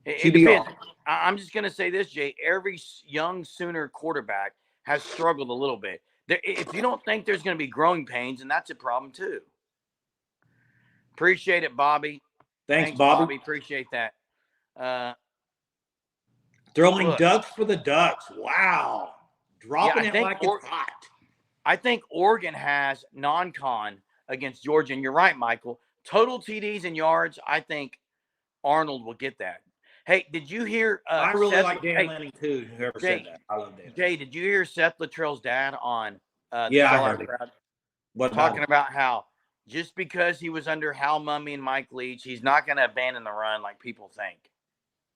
It depends. I'm just going to say this, Jay. Every young Sooner quarterback has struggled a little bit. If you don't think there's going to be growing pains, and that's a problem too. Appreciate it, Bobby.
Thanks, Bobby.
Appreciate that.
Throwing ducks for the Ducks. Wow. Dropping it like it's hot.
I think Oregon has non-con against Georgia, and you're right, Michael. Total TDs and yards, I think Arnold will get that. Hey, did you hear?
I really like Dan Lanning too. Whoever said that, I love Dan.
Jay, did you hear Seth Luttrell's dad on?
I heard it.
Talking about how just because he was under Hal Mumme and Mike Leach, he's not going to abandon the run like people think.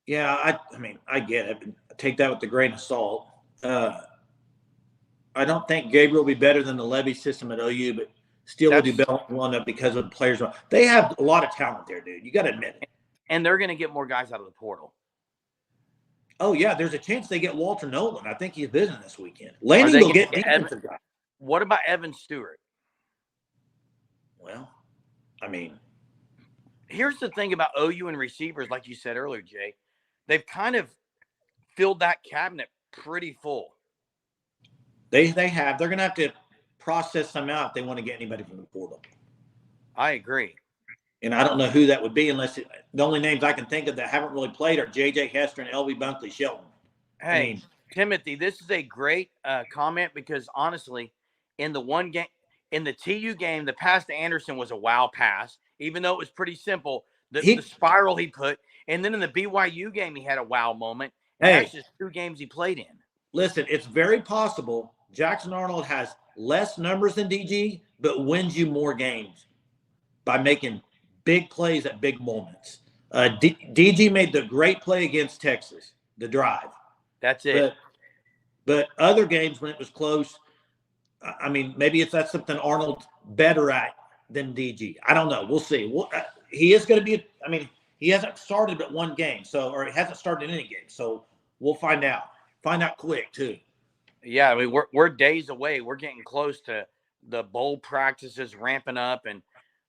Yeah, I mean, I get it. Take that with a grain of salt. I don't think Gabriel will be better than the Levy system at OU, but still will do better because of the players. They have a lot of talent there, dude. You got to admit it.
And they're going to get more guys out of the portal.
Oh, yeah. There's a chance they get Walter Nolan. I think he's visiting this weekend. Lanning will get defensive guy.
What about Evan Stewart?
Well, I mean.
Here's the thing about OU and receivers, like you said earlier, Jay. They've kind of filled that cabinet pretty full.
They have. They're going to have to process them out if they want to get anybody from the portal.
I agree.
And I don't know who that would be unless the only names I can think of that haven't really played are J.J. Hester and L.B. Bunkley Shelton.
Hey, Timothy, this is a great comment because honestly, in the one game, in the TU game, the pass to Anderson was a wow pass, even though it was pretty simple. The spiral he put, and then in the BYU game, he had a wow moment. And that's just 2 games he played in.
Listen, it's very possible Jackson Arnold has less numbers than DG, but wins you more games by making big plays at big moments. DG made the great play against Texas, the drive.
That's it.
But other games when it was close, I mean, maybe that's something Arnold's better at than DG. I don't know. We'll see. He is going to be – I mean, he hasn't started but one game, or he hasn't started any game. So we'll find out. Find out quick, too.
Yeah, I mean, we're days away. We're getting close to the bowl practices ramping up. And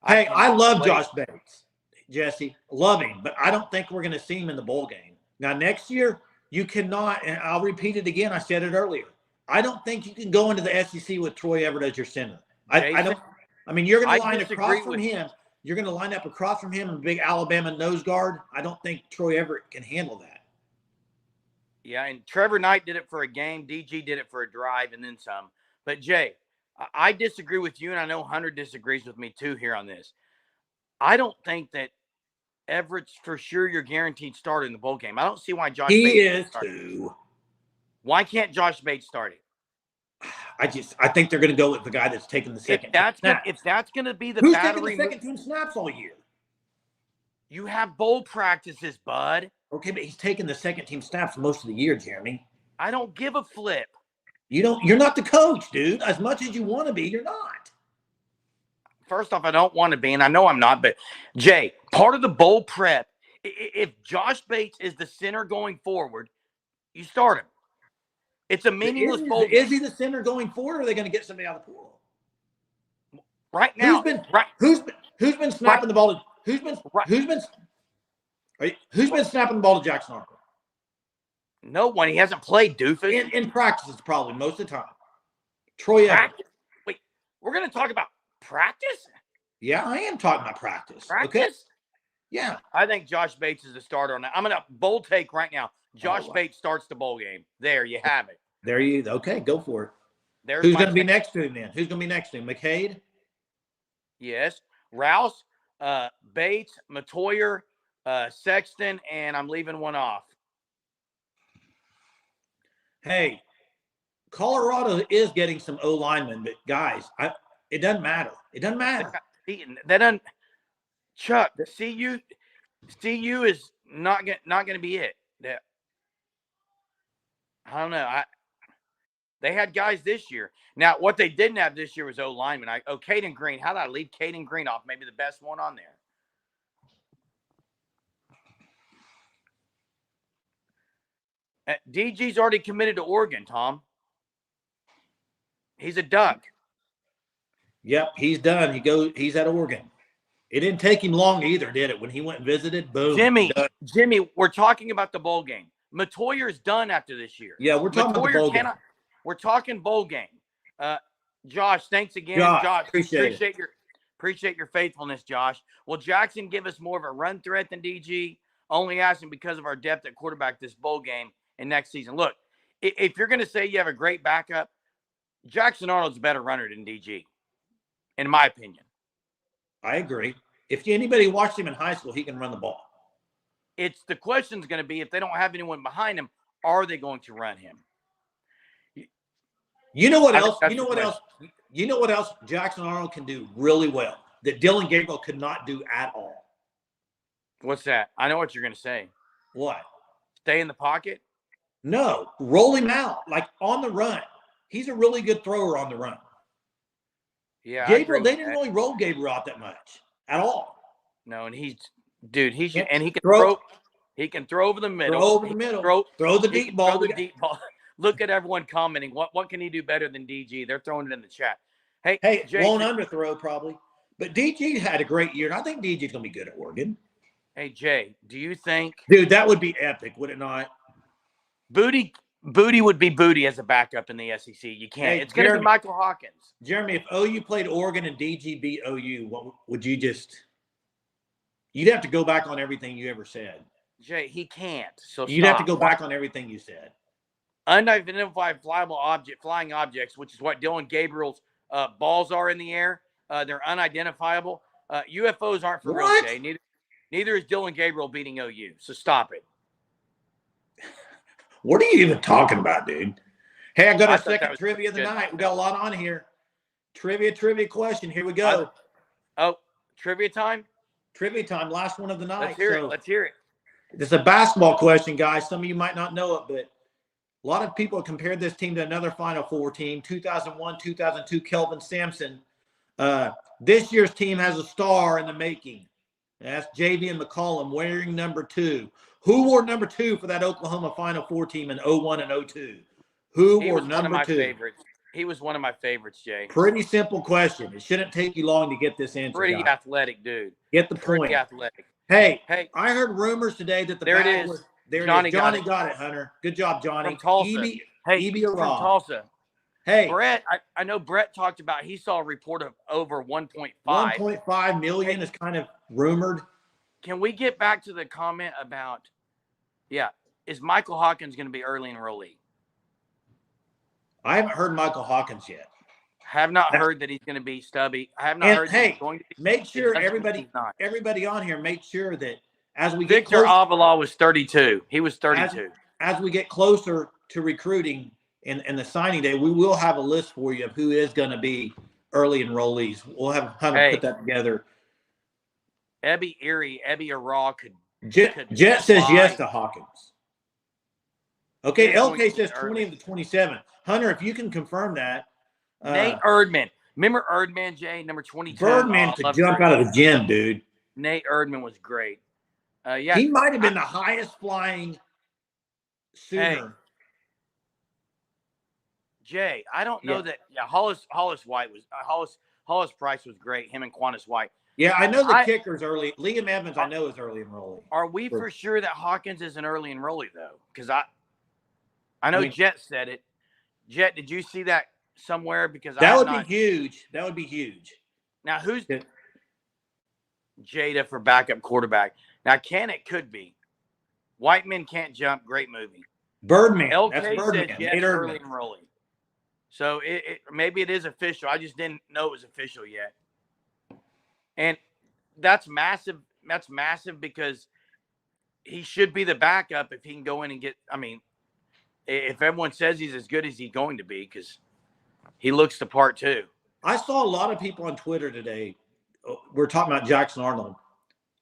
hey, I love Josh Bates, Jesse. Love him, but I don't think we're going to see him in the bowl game. Now, next year, you cannot – and I'll repeat it again. I said it earlier. I don't think you can go into the SEC with Troy Everett as your center. I don't. I mean, you're going to line across from him. You're going to line up across from him in a big Alabama nose guard. I don't think Troy Everett can handle that.
Yeah, and Trevor Knight did it for a game. DG did it for a drive and then some. But, Jay, I disagree with you, and I know Hunter disagrees with me too here on this. I don't think that Everett's for sure your guaranteed starter in the bowl game. I don't see why Josh Bates is too. Why can't Josh Bates start it?
I think they're going to go with the guy that's taking the second.
If that's going to be the
who's taking the second team snaps all year?
You have bowl practices, bud.
Okay, but he's taking the second team snaps most of the year, Jeremy.
I don't give a flip.
You're not the coach, dude. As much as you want to be, you're not.
First off, I don't want to be, and I know I'm not, but Jay, part of the bowl prep, if Josh Bates is the center going forward, you start him. It's a meaningless bowl.
Is he the center going forward, or are they going to get somebody out of the portal?
Right now,
who's been snapping the ball? Who's been snapping the ball to Jackson Arnold?
No one. He hasn't played, doofus.
In practices, probably most of the time. Troy Evans.
Practice? Wait, we're going to talk about practice?
Yeah, I am talking about practice.
Practice?
Okay. Yeah.
I think Josh Bates is the starter on that. I'm going to bold take right now. Josh Bates starts the bowl game. There, you have it.
Okay, go for it.
There's
Who's going to be next to him then? Who's going to be next to him? McCade?
Yes. Rouse, Bates, Matoyer, Sexton, and I'm leaving one off.
Hey, Colorado is getting some O linemen, but guys, it doesn't matter. It doesn't matter.
That doesn't. Chuck, CU is not going to be it. I don't know. They had guys this year. Now, what they didn't have this year was O linemen. Caden Green. How did I leave Caden Green off? Maybe the best one on there. DG's already committed to Oregon, Tom. He's a Duck.
Yep, he's done. He's at Oregon. It didn't take him long either, did it? When he went and visited, boom.
Jimmy, we're talking about the bowl game. Matoyer's done after this year.
Yeah, we're talking about the bowl game.
We're talking bowl game. Josh, thanks again. Josh, appreciate your faithfulness, Josh. Will Jackson give us more of a run threat than DG? Only asking because of our depth at quarterback this bowl game and next season. Look, if you're going to say you have a great backup, Jackson Arnold's a better runner than DG, in my opinion.
I agree. If anybody watched him in high school, he can run the ball.
The question's going to be, if they don't have anyone behind him, are they going to run him?
You know what else? You know what else Jackson Arnold can do really well that Dylan Gabriel could not do at all?
What's that? I know what you're going to say.
What?
Stay in the pocket?
No, roll him out, like on the run. He's a really good thrower on the run.
Yeah,
Gabriel, they didn't really roll Gabriel out that much at all.
No, and he can throw. He can throw over the middle.
Throw the deep ball.
Look at everyone commenting. What can he do better than DG? They're throwing it in the chat. Hey, Jay,
won't underthrow probably. But DG had a great year, and I think DG's going to be good at Oregon.
Hey, Jay, do you think?
Dude, that would be epic, would it not?
Booty would be Booty as a backup in the SEC. You can't. It's going to be Michael Hawkins.
Jeremy, if OU played Oregon and DG beat OU, what would you just – you'd have to go back on everything you ever said.
Jay, he can't. So
you'd have to go back on everything you said.
Unidentified flying objects, which is what Dylan Gabriel's balls are in the air. They're unidentifiable. UFOs aren't for real, Jay. Neither is Dylan Gabriel beating OU. So stop it.
What are you even talking about, dude? Hey, I got our second trivia of the night. We got a lot on here. Trivia question. Here we go.
Trivia time?
Trivia time. Last one of the night.
Let's hear it.
It's a basketball question, guys. Some of you might not know it, but a lot of people have compared this team to another Final Four team, 2001, 2002, Kelvin Sampson. This year's team has a star in the making. That's Javian McCollum wearing number 2. Who wore number 2 for that Oklahoma Final Four team in 01 and 02? Who wore number 2?
He was one of my favorites, Jay.
Pretty simple question. It shouldn't take you long to get this answer.
Pretty athletic, dude.
Get the point.
Pretty athletic.
Hey, I heard rumors today that
there it is.
Johnny got it, Hunter. Good job, Johnny.
From Tulsa. From Tulsa.
Hey,
Brett, I know Brett talked about he saw a report of over 1.5.
1.5 million is kind of rumored.
Can we get back to the comment about, is Michael Hawkins going to be early enrollee?
I haven't heard Michael Hawkins yet.
Have not heard that he's going to be stubby. I have not heard that he's going to be.
Make sure everybody on here, make sure that as we
get Victor Avila was 32. He was 32.
As we get closer to recruiting and the signing day, we will have a list for you of who is going to be early enrollees. We'll have Hunter put that together.
Ebby Araw could.
Jet says yes to Hawkins. Okay, LK says 20 of the 27. Hunter, if you can confirm that.
Nate Erdman. Remember Erdman, Jay, number 22?
Erdman could jump out of the gym, dude.
Nate Erdman was great.
He might have been the highest flying Sooner.
Hey, Jay, I don't know that. Yeah, Hollis Price was great. Him and Quantas White.
Yeah, I know the kicker's early. Liam Evans, I know is early enrollee.
Are we for sure that Hawkins is an early enrollee though? Because I know
I mean,
Jet said it. Jet, did you see that somewhere? Because I
that
have
would
not.
be huge. That would be huge.
Now, who's
Yeah.
Jada for backup quarterback? Now, it could be. White Men Can't Jump, great movie.
Birdman. That's
LK says
Birdman.
yes,
Nate
early
Erdman.
and rolling. So maybe it is official. I just didn't know it was official yet. And that's massive. That's massive because he should be the backup if he can go in and get. I mean, if everyone says he's as good as he's going to be, because he looks the part too.
I saw a lot of people on Twitter today. We're talking about Jackson Arnold.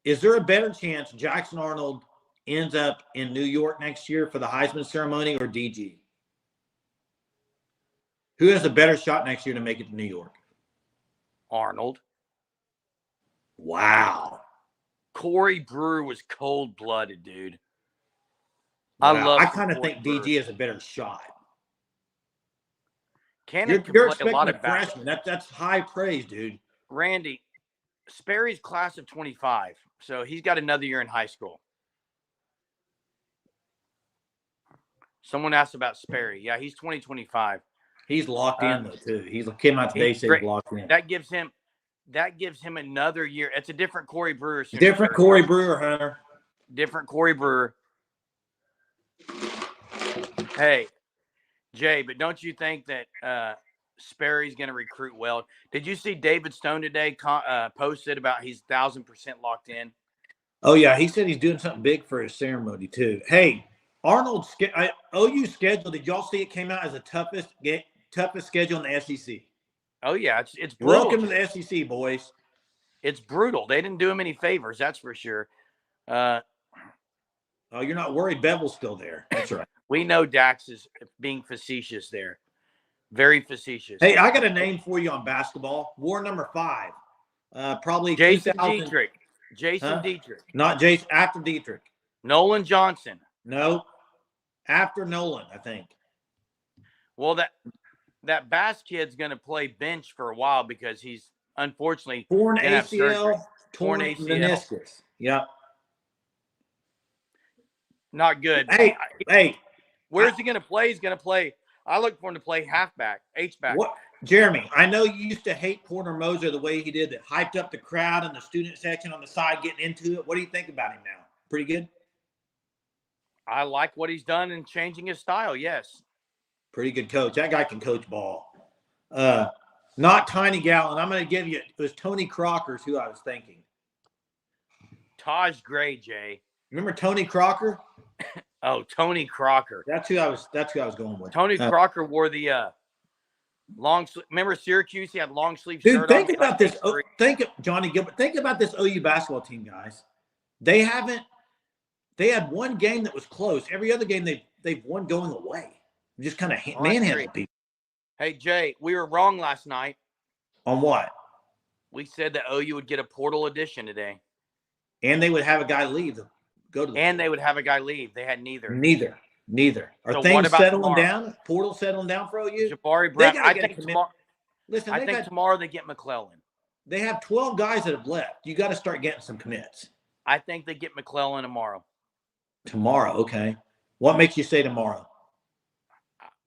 Is there a better chance Jackson Arnold ends up in New York next year for the Heisman ceremony or DG? Who has a better shot next year to make it to New York?
Arnold.
Wow.
Corey Brewer was cold-blooded, dude.
Wow. I
love
kind of
Corey
think
Brewer.
DG has a better shot.
Cannon can
You're
play a
expecting
lot
a
of back.
freshman. That's high praise, dude.
Randy, Sperry's class of 25, so he's got another year in high school. Someone asked about Sperry. Yeah, he's 2025.
He's locked in though too. He came out today saying he's locked in.
That gives him another year. It's a different Corey Brewer.
Different Corey Brewer, Hunter.
Different Corey Brewer. Hey, Jay, but don't you think that Sperry's going to recruit well? Did you see David Stone today posted about he's 1,000% locked in?
Oh yeah, he said he's doing something big for his ceremony too. Hey, Arnold's OU schedule. Did y'all see it came out as the toughest schedule in the SEC?
Oh yeah, it's brutal.
Welcome to the SEC, boys.
It's brutal. They didn't do him any favors, that's for sure.
Oh, you're not worried Bevel's still there. That's right.
We know Dax is being facetious there. Very facetious.
Hey, I got a name for you on basketball. War number 5. Probably
Jason
2000.
Dietrich. Jason Dietrich.
Not Jason. After Dietrich.
Nolan Johnson.
No. After Nolan, I think.
Well, that Bass kid's going to play bench for a while because he's unfortunately
torn ACL, torn
ACL.
meniscus. Yep.
Not good.
Hey.
Where's he going to play? He's going to play. I look for him to play halfback, H-back.
What, Jeremy, I know you used to hate Porter Moser the way he did that, hyped up the crowd and the student section on the side getting into it. What do you think about him now? Pretty good?
I like what he's done in changing his style, yes.
Pretty good coach. That guy can coach ball. Not Tiny Gallon. I'm going to give you, it was Tony Crocker's who I was thinking.
Taj Gray, Jay.
Remember Tony Crocker?
Oh, Tony Crocker.
That's who I was going with.
Tony Crocker wore the long sleeve. Remember Syracuse? He had long sleeve
shirt.
Dude,
think about this. Johnny Gilbert. Think about this OU basketball team, guys. They had one game that was close. Every other game they've won going away. Just kind of manhandled people.
Hey Jay, we were wrong last night.
On what?
We said that OU would get a portal edition today.
And they would have a guy leave.
They would have a guy leave. They had neither.
Are
so
things settling down? Portal settling down for OU?
Jabari Brown. I think tomorrow they get McClellan.
They have 12 guys that have left. You got to start getting some commits.
I think they get McClellan tomorrow.
Tomorrow, okay. What makes you say tomorrow?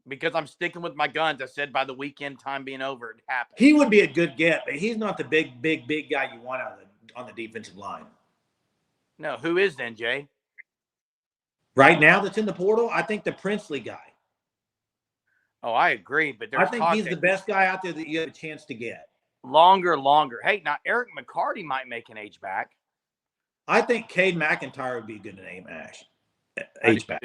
Because I'm sticking with my guns. I said by the weekend time being over, it happened.
He would be a good get, but he's not the big guy you want on the defensive line.
No, who is then, Jay?
Right now that's in the portal, I think the Princely guy.
Oh, I agree. But
I think he's the best guy out there that you have a chance to get.
Longer. Hey, now Eric McCarty might make an H-back.
I think Cade McIntyre would be a good name, Ash. H-back.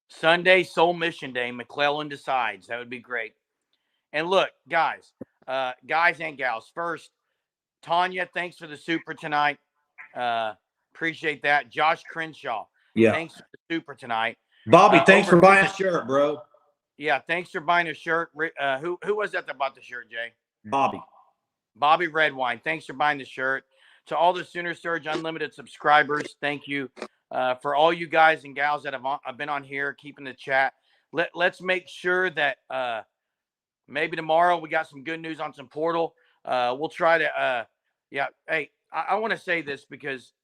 Sunday, Soul Mission Day, McClellan decides. That would be great. And look, guys and gals. First, Tanya, thanks for the super tonight. Appreciate that. Josh Crenshaw, thanks for the super tonight.
Bobby, thanks for buying a shirt, bro.
Yeah, thanks for buying a shirt. Who was that bought the shirt, Jay? Bobby Redwine, thanks for buying the shirt. To all the Sooner Surge Unlimited subscribers, thank you. For all you guys and gals that have been on here, keeping the chat. Let's make sure that maybe tomorrow we got some good news on some portal. We'll try to, Hey, I want to say this because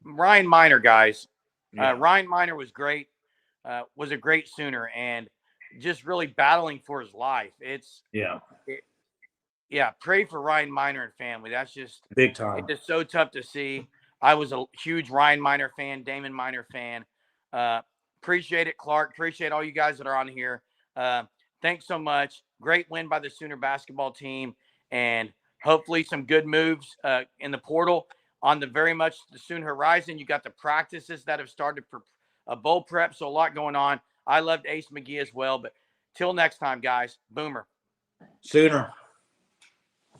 Ryan Miner, guys. Ryan Miner was great. was a great Sooner and just really battling for his life.
Yeah.
Yeah, pray for Ryan Miner and family. That's just
Big time.
it's so tough to see. I was a huge Ryan Miner fan, Damon Miner fan. Appreciate it, Clark. Appreciate all you guys that are on here. Thanks so much. Great win by the Sooner basketball team, and hopefully some good moves in the portal on the very much the Sooner horizon. You got the practices that have started for a bowl prep, so a lot going on. I loved Ace McGee as well, but till next time, guys. Boomer.
Sooner.